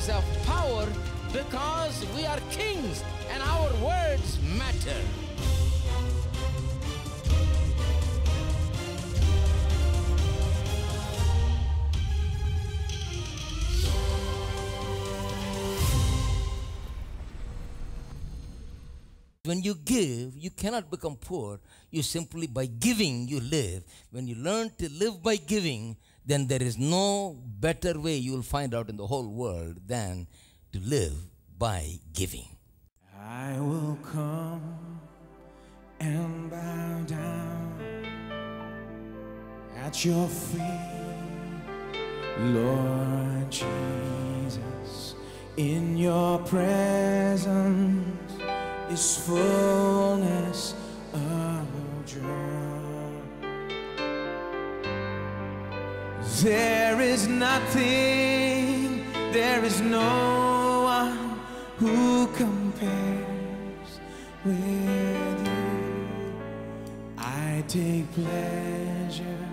place of power because we are kings and our words matter. When you give, you cannot become poor. You simply, by giving, you live. When you learn to live by giving, then there is no better way you will find out in the whole world than to live by giving. I will come and bow down at your feet, Lord Jesus. In your presence is fullness of joy. There is nothing, there is no one who compares with you. I take pleasure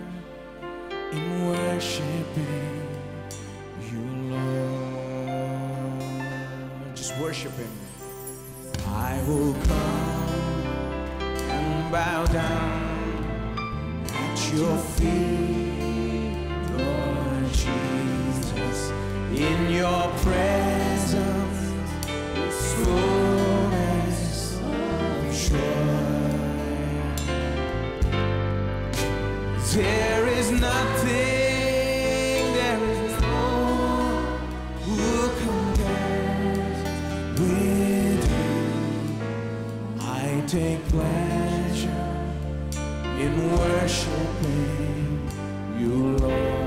in worshiping you, Lord. Just worship Him. I will come and bow down at your feet, Lord Jesus. In your presence is fullness of joy. There is nothing, there is no one who compares with you. I take pleasure in worshiping you, Lord.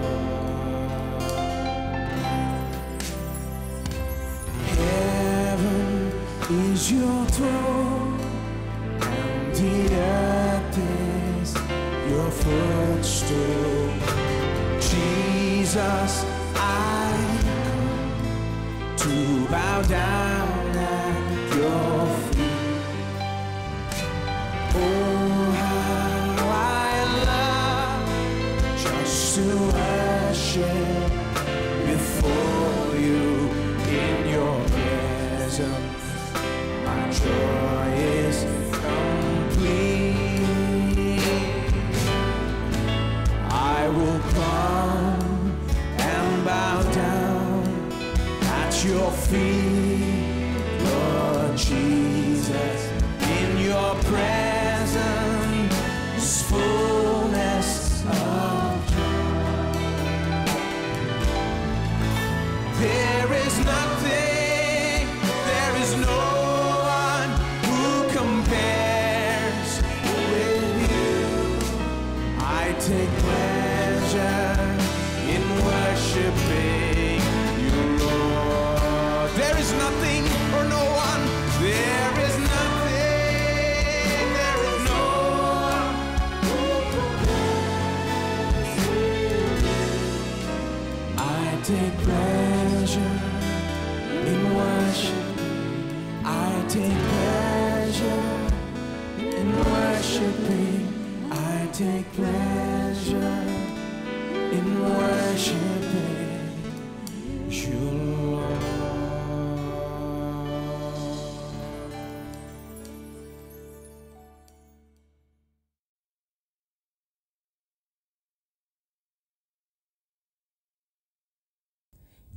Heaven is your throne, and the earth is your footstool. Jesus, I come to bow down at your feet. Oh, how I love just to worship before you in your presence. My joy is complete. I will come and bow down at your feet, Lord Jesus. In your presence is fullness of joy. There is nothing, there is no one who compares with you. I take pleasure in worshiping you, Lord. There is nothing or no one, there is nothing. Take pleasure in worship. I take pleasure in worshiping. I take pleasure in worshiping you, Lord.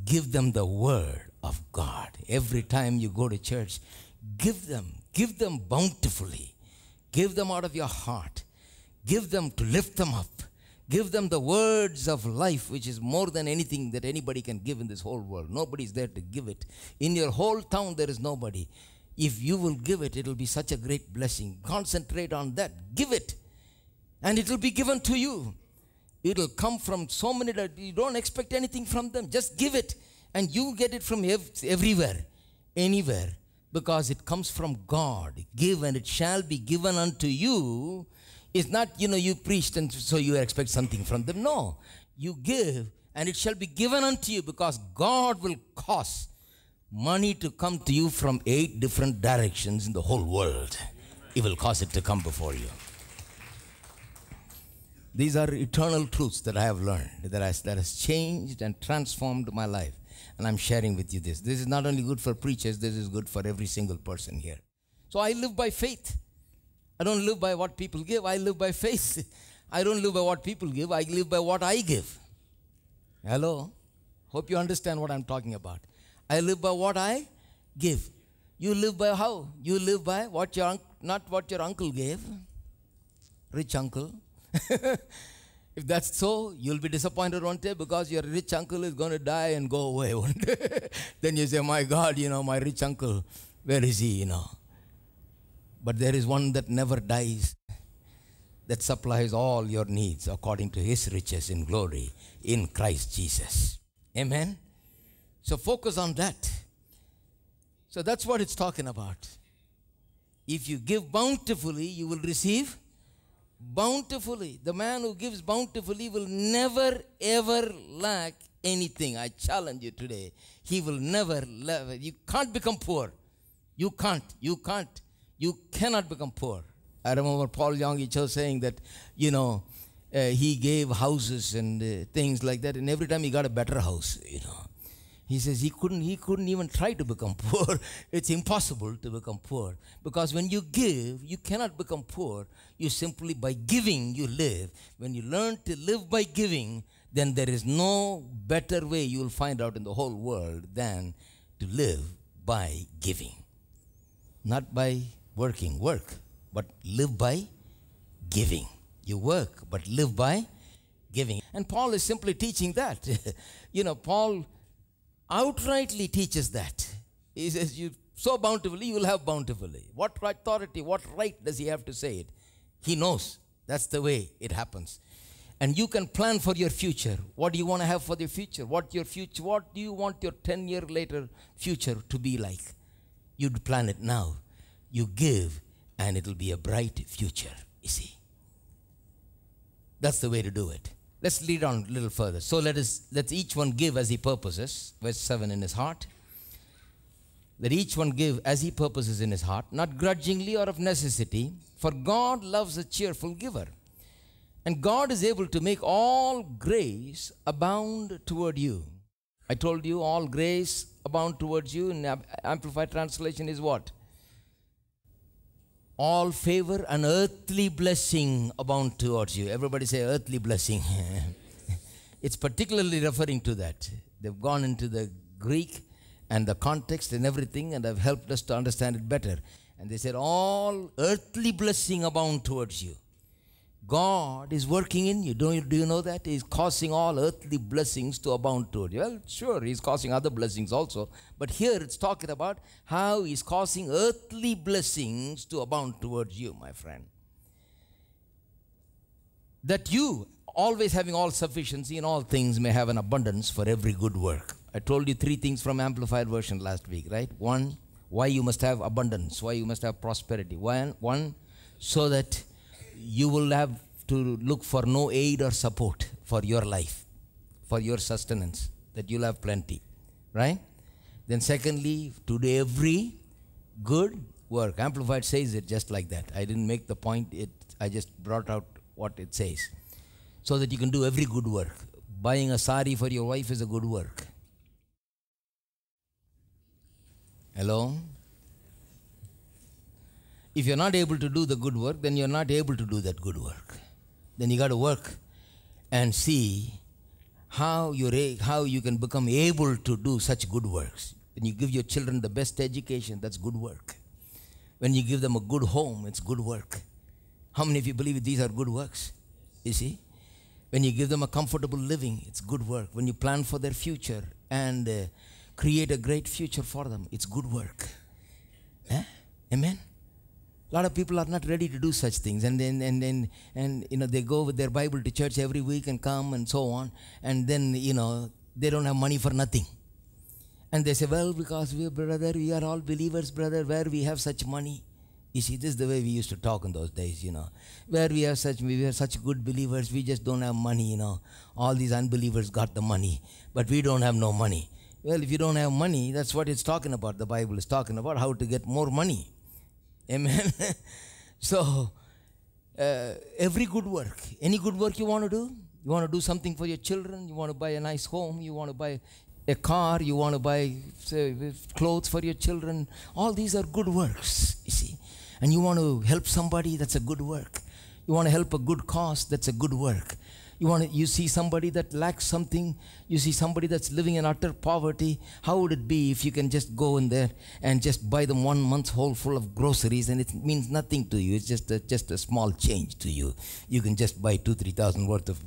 Give them the word of God. Every time you go to church, give them bountifully. Give them out of your heart. Give them to lift them up. Give them the words of life, which is more than anything that anybody can give in this whole world. Nobody is there to give it. In your whole town, there is nobody. If you will give it, it will be such a great blessing. Concentrate on that. Give it. And it will be given to you. It will come from so many that you don't expect anything from them. Just give it. And you get it from everywhere, anywhere. Because it comes from God. Give and it shall be given unto you. It's not, you preached and so you expect something from them. No. You give and it shall be given unto you, because God will cause money to come to you from 8 different directions in the whole world. He will cause it to come before you. These are eternal truths that I have learned, that has changed and transformed my life. And I'm sharing with you this. This is not only good for preachers, this is good for every single person here. So I live by faith. I don't live by what people give. I live by faith. I don't live by what people give. I live by what I give. Hello? Hope you understand what I'm talking about. I live by what I give. You live by how? You live by what not what your uncle gave. Rich uncle. If that's so, you'll be disappointed one day because your rich uncle is going to die and go away one day. Then you say, my God, my rich uncle, where is he, But there is one that never dies, that supplies all your needs according to his riches in glory in Christ Jesus. Amen? So focus on that. So that's what it's talking about. If you give bountifully, you will receive bountifully. The man who gives bountifully will never ever lack anything. I challenge you today. He will never lack. You can't become poor. You can't. You cannot become poor. I remember Paul Yonggi Cho saying that, he gave houses and things like that, and every time he got a better house, He says he couldn't even try to become poor. It's impossible to become poor. Because when you give, you cannot become poor. You simply, by giving, you live. When you learn to live by giving, then there is no better way you will find out in the whole world than to live by giving. Not by work, but live by giving. You work, but live by giving. And Paul is simply teaching that. Paul outrightly teaches that. He says, you sow bountifully, you will have bountifully. What authority, what right does he have to say it? He knows. That's the way it happens. And you can plan for your future. What do you want to have for the future? What do you want your 10-year later future to be like? You'd plan it now. You give, and it'll be a bright future, you see. That's the way to do it. Let's read on a little further. So let's each one give as he purposes. Verse 7 in his heart. Let each one give as he purposes in his heart, not grudgingly or of necessity, for God loves a cheerful giver. And God is able to make all grace abound toward you. I told you all grace abound towards you. In Amplified Translation is what? All favor and earthly blessing abound towards you. Everybody say earthly blessing. It's particularly referring to that. They've gone into the Greek and the context and everything, and have helped us to understand it better. And they said, all earthly blessing abound towards you. God is working in you. Do you know that? He's causing all earthly blessings to abound toward you. Well, sure, he's causing other blessings also. But here it's talking about how he's causing earthly blessings to abound towards you, my friend. That you, always having all sufficiency in all things, may have an abundance for every good work. I told you 3 things from Amplified Version last week, right? 1, why you must have abundance, why you must have prosperity. One, so that you will have to look for no aid or support for your life, for your sustenance, that you'll have plenty, right? Then secondly, to do every good work. Amplified says it just like that. I didn't make the point, I just brought out what it says. So that you can do every good work. Buying a sari for your wife is a good work. Hello? If you're not able to do the good work, then you're not able to do that good work. Then you got to work and see how you can become able to do such good works. When you give your children the best education, that's good work. When you give them a good home, it's good work. How many of you believe these are good works? You see? When you give them a comfortable living, it's good work. When you plan for their future and create a great future for them, it's good work. Amen? A lot of people are not ready to do such things, and they go with their Bible to church every week and come and so on, and then they don't have money for nothing, and they say, well, because we are all believers, brother, where we have such money. You see, this is the way we used to talk in those days, where we are such good believers, we just don't have money, all these unbelievers got the money, but we don't have no money. Well, if you don't have money, that's what it's talking about. The Bible is talking about how to get more money. Amen. So, every good work, any good work you want to do something for your children, you want to buy a nice home, you want to buy a car, you want to buy say, clothes for your children. All these are good works, you see. And you want to help somebody, that's a good work. You want to help a good cause, that's a good work. You see somebody that lacks something, you see somebody that's living in utter poverty. How would it be if you can just go in there and just buy them 1 month's whole full of groceries, and it means nothing to you. It's just a small change to you. You can just buy 2,000-3,000 worth of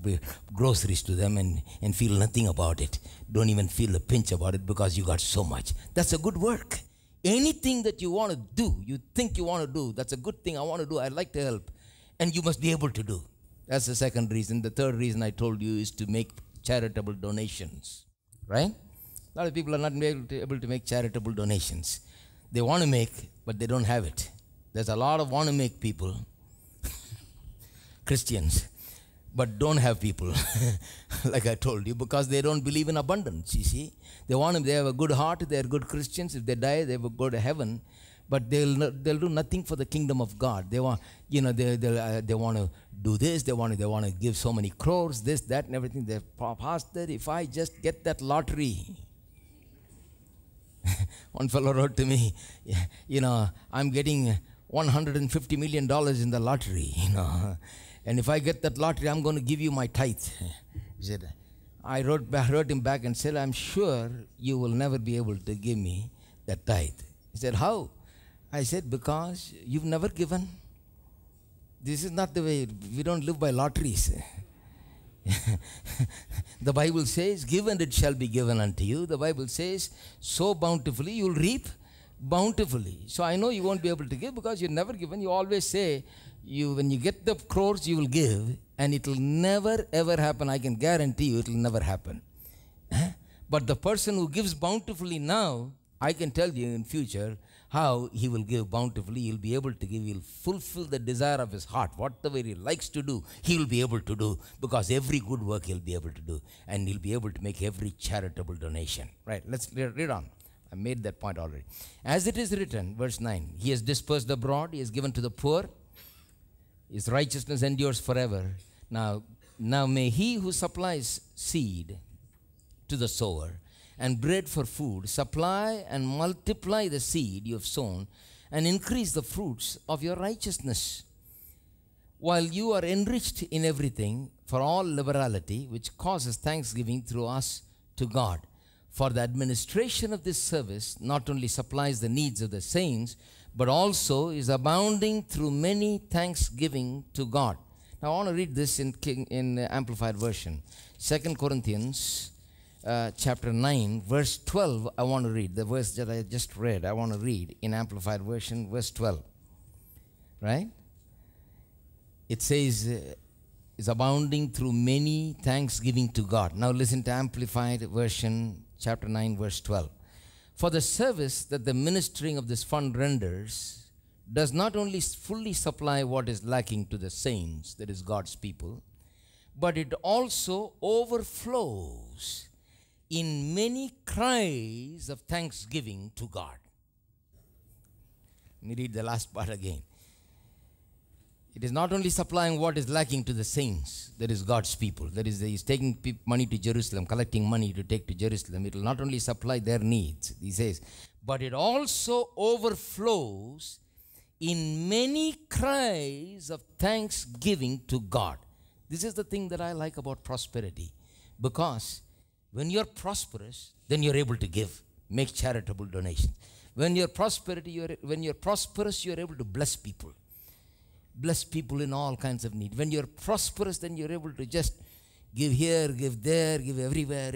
groceries to them and feel nothing about it. Don't even feel a pinch about it because you got so much. That's a good work. Anything that you want to do, you think you want to do, that's a good thing I want to do, I'd like to help. And you must be able to do. That's the second reason. The third reason I told you is to make charitable donations. Right? A lot of people are not able to make charitable donations. They want to make, but they don't have it. There's a lot of want to make people, Christians, but don't have people, like I told you, because they don't believe in abundance, you see. They have a good heart, they're good Christians. If they die, they will go to heaven. But they'll do nothing for the kingdom of God. They want, they want to do this. They want to give so many crores, this, that, and everything. They, Pastor, if I just get that lottery. One fellow wrote to me, I'm getting $150 million in the lottery, and if I get that lottery, I'm going to give you my tithe. He said, I wrote him back and said, I'm sure you will never be able to give me that tithe. He said, how? I said, because you've never given. This is not the way. We don't live by lotteries. The Bible says, give and it shall be given unto you. The Bible says, sow bountifully, you'll reap bountifully. So I know you won't be able to give because you've never given. You always say, when you get the crores, you will give, and it will never ever happen. I can guarantee you it will never happen. But the person who gives bountifully now, I can tell you in future how he will give bountifully. He'll be able to give. He'll fulfill the desire of his heart. Whatever he likes to do, he will be able to do, because every good work he'll be able to do, and he'll be able to make every charitable donation. Right, let's read on. I made that point already. As it is written, verse 9, he has dispersed abroad, he has given to the poor, his righteousness endures forever. Now may he who supplies seed to the sower and bread for food supply and multiply the seed you have sown and increase the fruits of your righteousness, while you are enriched in everything for all liberality, which causes thanksgiving through us to God. For the administration of this service not only supplies the needs of the saints, but also is abounding through many thanksgiving to God. Now I want to read this in Amplified Version. 2 Corinthians chapter 9, verse 12, I want to read. The verse that I just read, I want to read in Amplified Version, verse 12. Right? It says, is abounding through many thanksgiving to God. Now listen to Amplified Version, chapter 9, verse 12. For the service that the ministering of this fund renders does not only fully supply what is lacking to the saints, that is God's people, but it also overflows in many cries of thanksgiving to God. Let me read the last part again. It is not only supplying what is lacking to the saints, that is God's people. That is, he is taking money to Jerusalem, collecting money to take to Jerusalem. It will not only supply their needs, he says, but it also overflows in many cries of thanksgiving to God. This is the thing that I like about prosperity, because when you're prosperous, then you're able to give, make charitable donations. When you're prosperous, you're able to bless people. Bless people in all kinds of need. When you're prosperous, then you're able to just give here, give there, give everywhere,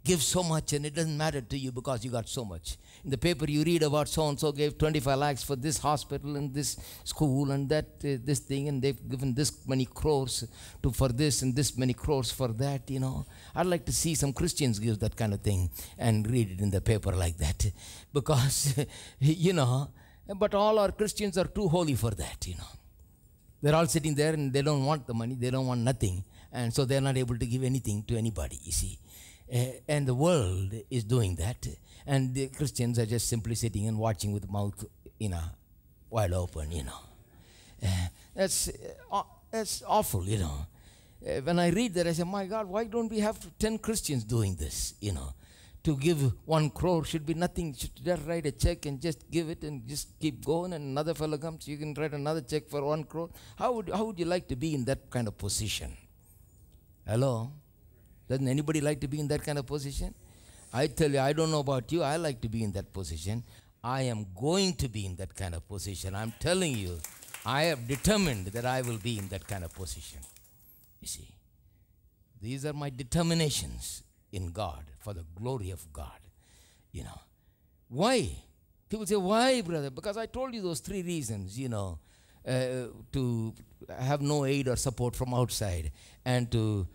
give so much, and it doesn't matter to you because you got so much. In the paper you read about so-and-so gave 25 lakhs for this hospital and this school and that, this thing, and they've given this many crores for this and this many crores for that, I'd like to see some Christians give that kind of thing and read it in the paper like that. Because, but all our Christians are too holy for that, They're all sitting there and they don't want the money, they don't want nothing. And so they're not able to give anything to anybody, you see. And the world is doing that. And the Christians are just simply sitting and watching with mouth, wide open, That's awful, when I read that, I say, my God, why don't we have 10 Christians doing this, To give 1 crore should be nothing. Should just write a check and just give it and just keep going, and another fellow comes, you can write another check for 1 crore. How would you like to be in that kind of position? Hello? Doesn't anybody like to be in that kind of position? I tell you, I don't know about you, I like to be in that position. I am going to be in that kind of position. I'm telling you, I have determined that I will be in that kind of position. You see, these are my determinations in God, for the glory of God. Why? People say, why, brother? Because I told you those 3 reasons, to have no aid or support from outside, and to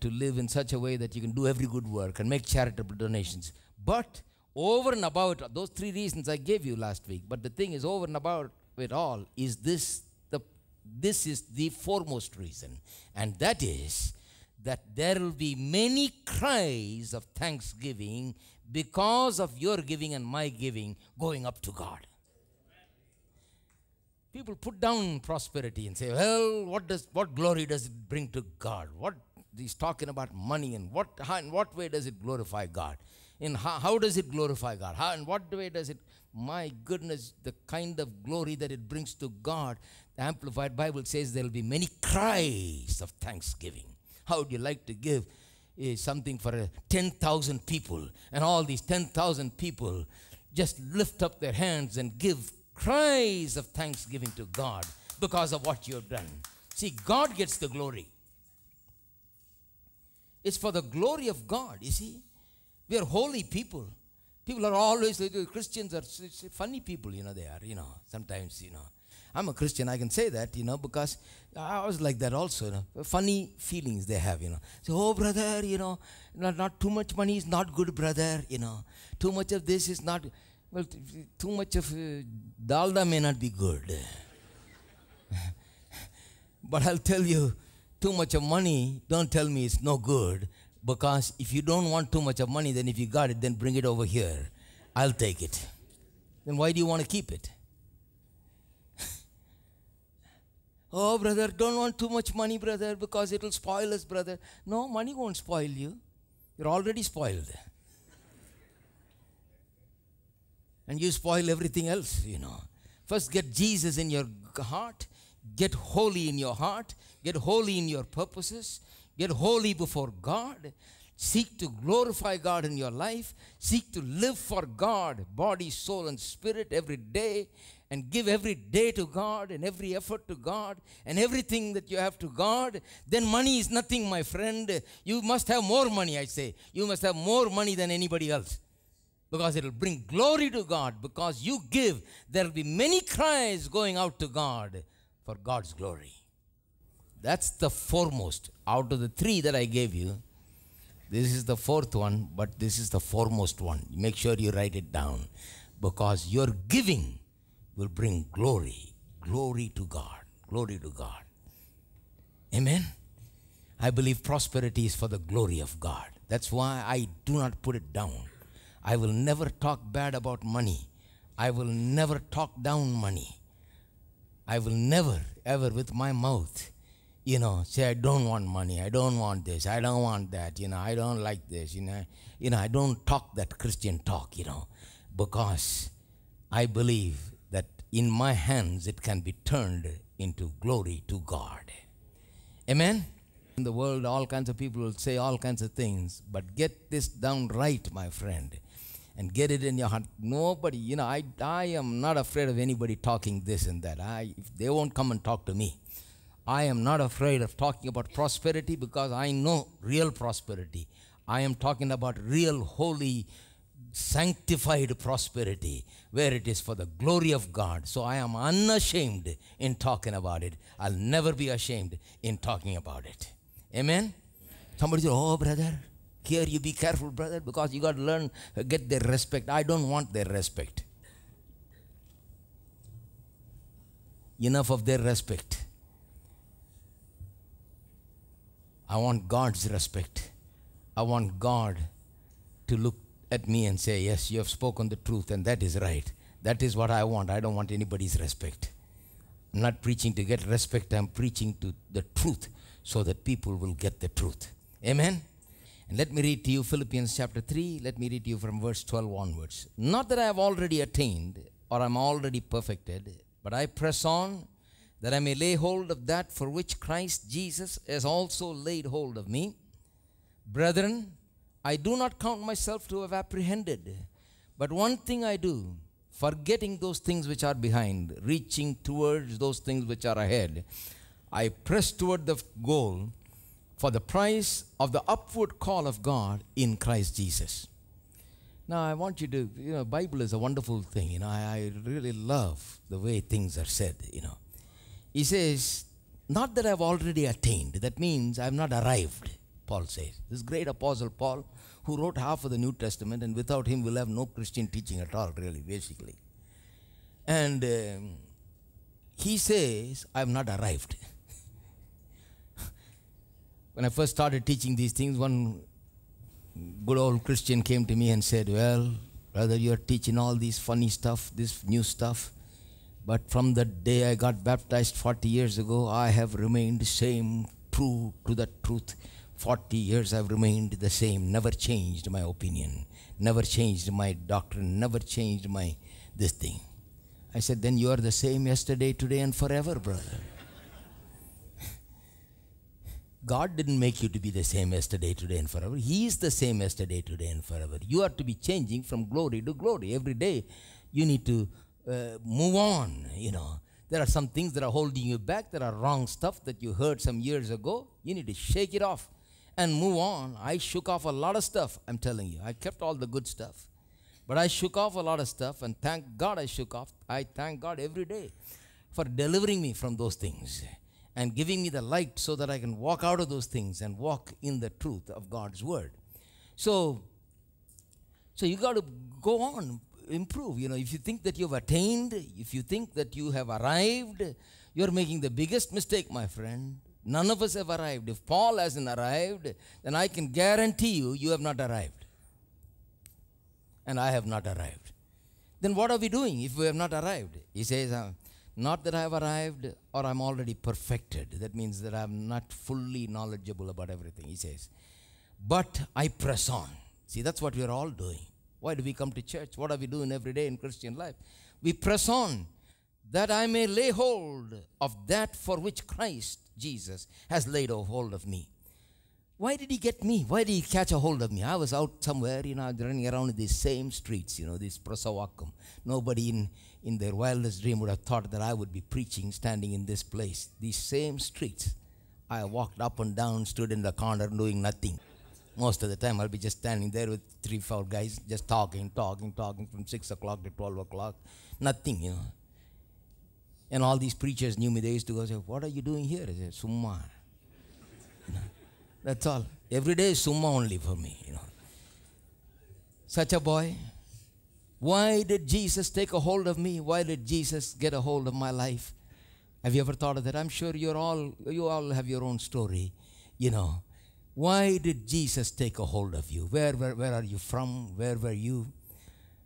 live in such a way that you can do every good work and make charitable donations. But over and about those 3 reasons I gave you last week, but the thing is, over and about it all is this is the foremost reason, and that is that there will be many cries of thanksgiving because of your giving and my giving going up to God. People put down prosperity and say, well, what glory does it bring to God? What he's talking about money, and in what way does it glorify God? In how does it glorify God? In what way does it? My goodness, the kind of glory that it brings to God. The Amplified Bible says there will be many cries of thanksgiving. How would you like to give something for 10,000 people, and all these 10,000 people just lift up their hands and give cries of thanksgiving to God because of what you've done? See, God gets the glory. It's for the glory of God, you see. We are holy people. People are always, Christians are funny people, they are, sometimes, I'm a Christian, I can say that, because I was like that also, funny feelings they have, So, oh, brother, not too much money is not good, brother, Too much of this is not, well, too much of dalda may not be good. But I'll tell you, too much of money, don't tell me it's no good, because if you don't want too much of money, then if you got it, then bring it over here. I'll take it. Then why do you want to keep it? Oh, brother, don't want too much money, brother, because it will spoil us, brother. No, money won't spoil you. You're already spoiled. And you spoil everything else, First get Jesus in your heart. Get holy in your heart. Get holy in your purposes. Get holy before God. Seek to glorify God in your life. Seek to live for God, body, soul, and spirit every day. And give every day to God, and every effort to God, and everything that you have to God. Then money is nothing, my friend. You must have more money, I say. You must have more money than anybody else. Because it will bring glory to God. Because you give, there will be many cries going out to God for God's glory. That's the foremost. Out of the 3 that I gave you, this is the 4th one, but this is the foremost one. Make sure you write it down. Because your giving will bring glory to God, glory to God. Amen? I believe prosperity is for the glory of God. That's why I do not put it down. I will never talk bad about money. I will never talk down money. I will never, ever with my mouth, say I don't want money, I don't want this, I don't want that, I don't like this, I don't talk that Christian talk, because I believe that in my hands it can be turned into glory to God. Amen? In the world, all kinds of people will say all kinds of things, but get this down right, my friend, and get it in your heart. Nobody, I am not afraid of anybody talking this and that. If they won't come and talk to me. I am not afraid of talking about prosperity because I know real prosperity. I am talking about real, holy, sanctified prosperity, where it is for the glory of God. So I am unashamed in talking about it. I'll never be ashamed in talking about it. Amen? Somebody said, oh, brother, here you be careful, brother, because you got to learn, get their respect. I don't want their respect. Enough of their respect. I want God's respect. I want God to look at me and say, yes, you have spoken the truth, and that is right. That is what I want. I don't want anybody's respect. I'm not preaching to get respect. I'm preaching to the truth so that people will get the truth. Amen? And let me read to you Philippians chapter 3. Let me read to you from verse 12 onwards. Not that I have already attained or am already perfected, but I press on that I may lay hold of that for which Christ Jesus has also laid hold of me. Brethren, I do not count myself to have apprehended, but one thing I do, forgetting those things which are behind, reaching towards those things which are ahead, I press toward the goal for the prize of the upward call of God in Christ Jesus. Now, I want you to, Bible is a wonderful thing. I really love the way things are said, He says, not that I've already attained. That means I've not arrived, Paul says. This great apostle Paul, who wrote half of the New Testament, and without him we'll have no Christian teaching at all, really, basically. And he says, I've not arrived. When I first started teaching these things, one good old Christian came to me and said, well, brother, you're teaching all these funny stuff, this new stuff. But from the day I got baptized 40 years ago, I have remained the same, true to the truth. 40 years I've remained the same, never changed my opinion, never changed my doctrine, never changed my this thing. I said, then you are the same yesterday, today, and forever, brother. God didn't make you to be the same yesterday, today, and forever. He is the same yesterday, today, and forever. You are to be changing from glory to glory. Every day you need to move on, There are some things that are holding you back. There are wrong stuff that you heard some years ago. You need to shake it off and move on. I shook off a lot of stuff, I'm telling you. I kept all the good stuff. But I shook off a lot of stuff, and thank God I shook off. I thank God every day for delivering me from those things and giving me the light so that I can walk out of those things and walk in the truth of God's word. So you got to go on, improve. If you think that you've attained, if you think that you have arrived, you're making the biggest mistake, my friend. None of us have arrived. If Paul hasn't arrived, then I can guarantee you, you have not arrived. And I have not arrived. Then what are we doing if we have not arrived? He says, not that I have arrived or I'm already perfected. That means that I'm not fully knowledgeable about everything, he says. But I press on. See, that's what we're all doing. Why do we come to church? What are we doing every day in Christian life? We press on that I may lay hold of that for which Christ Jesus has laid a hold of me. Why did he get me? Why did he catch a hold of me? I was out somewhere, running around in these same streets, this Prasawakam. Nobody in their wildest dream would have thought that I would be preaching standing in this place. These same streets. I walked up and down, stood in the corner doing nothing. Most of the time I'll be just standing there with 3-4 guys, just talking from 6 o'clock to 12 o'clock. Nothing, And all these preachers knew me. They used to go say, what are you doing here? I said, Summa. That's all. Every day is Summa only for me, Such a boy. Why did Jesus take a hold of me? Why did Jesus get a hold of my life? Have you ever thought of that? I'm sure you all have your own story, Why did Jesus take a hold of you? Where are you from? Where were you?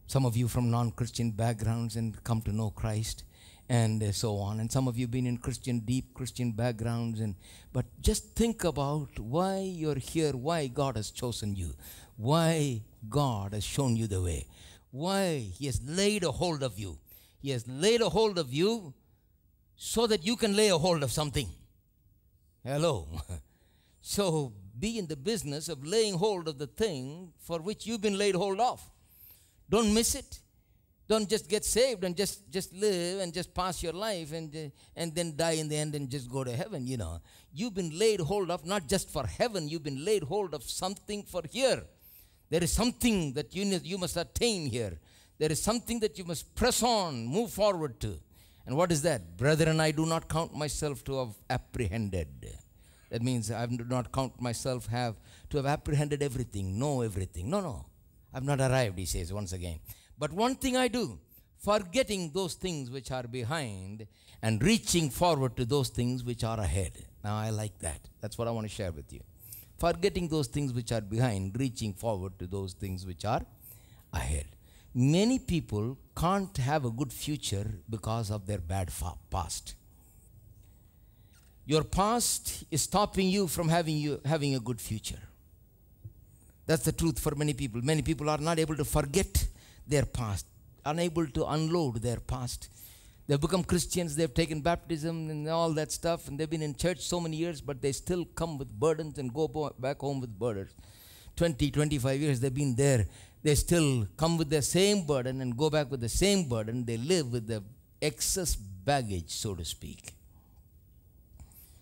Some of you from non-Christian backgrounds and come to know Christ and so on. And some of you been in deep Christian backgrounds. But just think about why you're here, why God has chosen you, why God has shown you the way, why he has laid a hold of you. He has laid a hold of you so that you can lay a hold of something. Hello. So be in the business of laying hold of the thing for which you've been laid hold of. Don't miss it. Don't just get saved and just live and just pass your life and then die in the end and just go to heaven, You've been laid hold of not just for heaven. You've been laid hold of something for here. There is something that you must attain here. There is something that you must press on, move forward to. And what is that? Brethren, I do not count myself to have apprehended. That means I do not count myself to have apprehended everything, know everything. No. I've not arrived, he says once again. But one thing I do, forgetting those things which are behind and reaching forward to those things which are ahead. Now I like that. That's what I want to share with you. Forgetting those things which are behind, reaching forward to those things which are ahead. Many people can't have a good future because of their bad past. Your past is stopping you from having a good future. That's the truth for many people. Many people are not able to forget their past, unable to unload their past. They've become Christians, they've taken baptism and all that stuff, and they've been in church so many years, but they still come with burdens and go back home with burdens. 20, 25 years they've been there. They still come with the same burden and go back with the same burden. They live with the excess baggage, so to speak.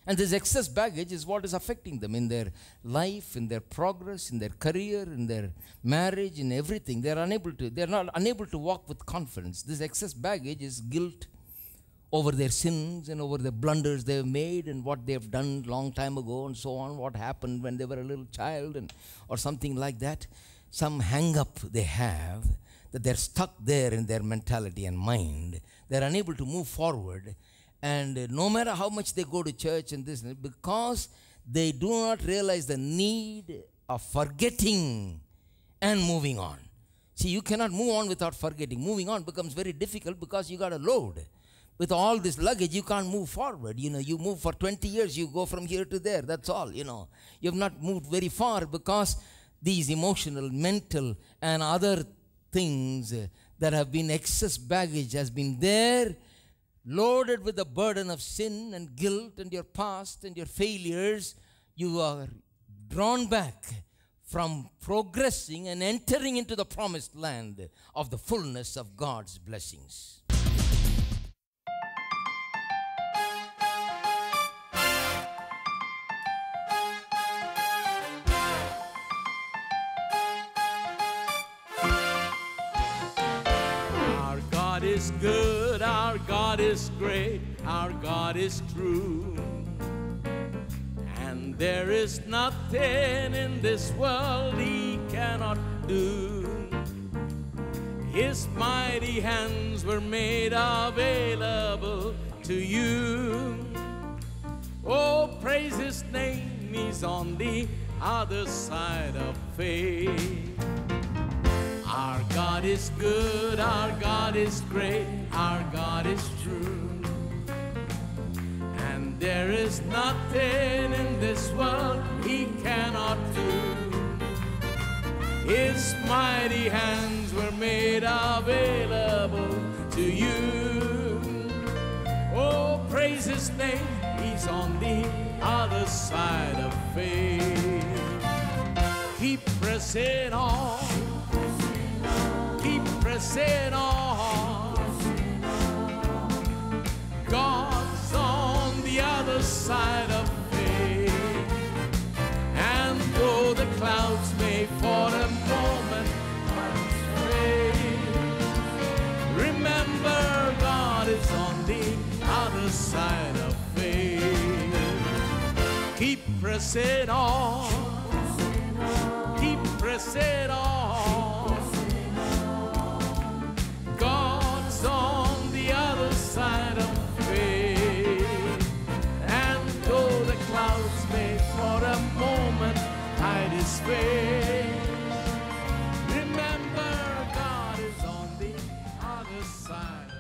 And this excess baggage is what is affecting them in their life, in their progress, in their career, in their marriage, in everything. They're not unable to walk with confidence. This excess baggage is guilt over their sins and over the blunders they've made and what they've done long time ago and so on, what happened when they were a little child or something like that. Some hang up they have that they're stuck there in their mentality and mind. They're unable to move forward. And no matter how much they go to church and this, because they do not realize the need of forgetting and moving on. See, you cannot move on without forgetting. Moving on becomes very difficult because you got a load. With all this luggage, you can't move forward. You move for 20 years, you go from here to there. That's all, You have not moved very far because these emotional, mental, and other things that have been excess baggage has been there, loaded with the burden of sin and guilt and your past and your failures. You are drawn back from progressing and entering into the promised land of the fullness of God's blessings. God is good, our God is great, our God is true. And there is nothing in this world He cannot do. His mighty hands were made available to you. Oh, praise His name, He's on the other side of faith. Our God is good, our God is great, our God is true. And there is nothing in this world He cannot do. His mighty hands were made available to you. Oh, praise His name, He's on the other side of faith. Keep pressing on. Keep pressing on. God's on the other side of faith. And though the clouds may for a moment fade, remember God is on the other side of faith. Keep pressing on. Keep pressing on. God's on the other side of faith. And though the clouds may for a moment hide His face, remember God is on the other side.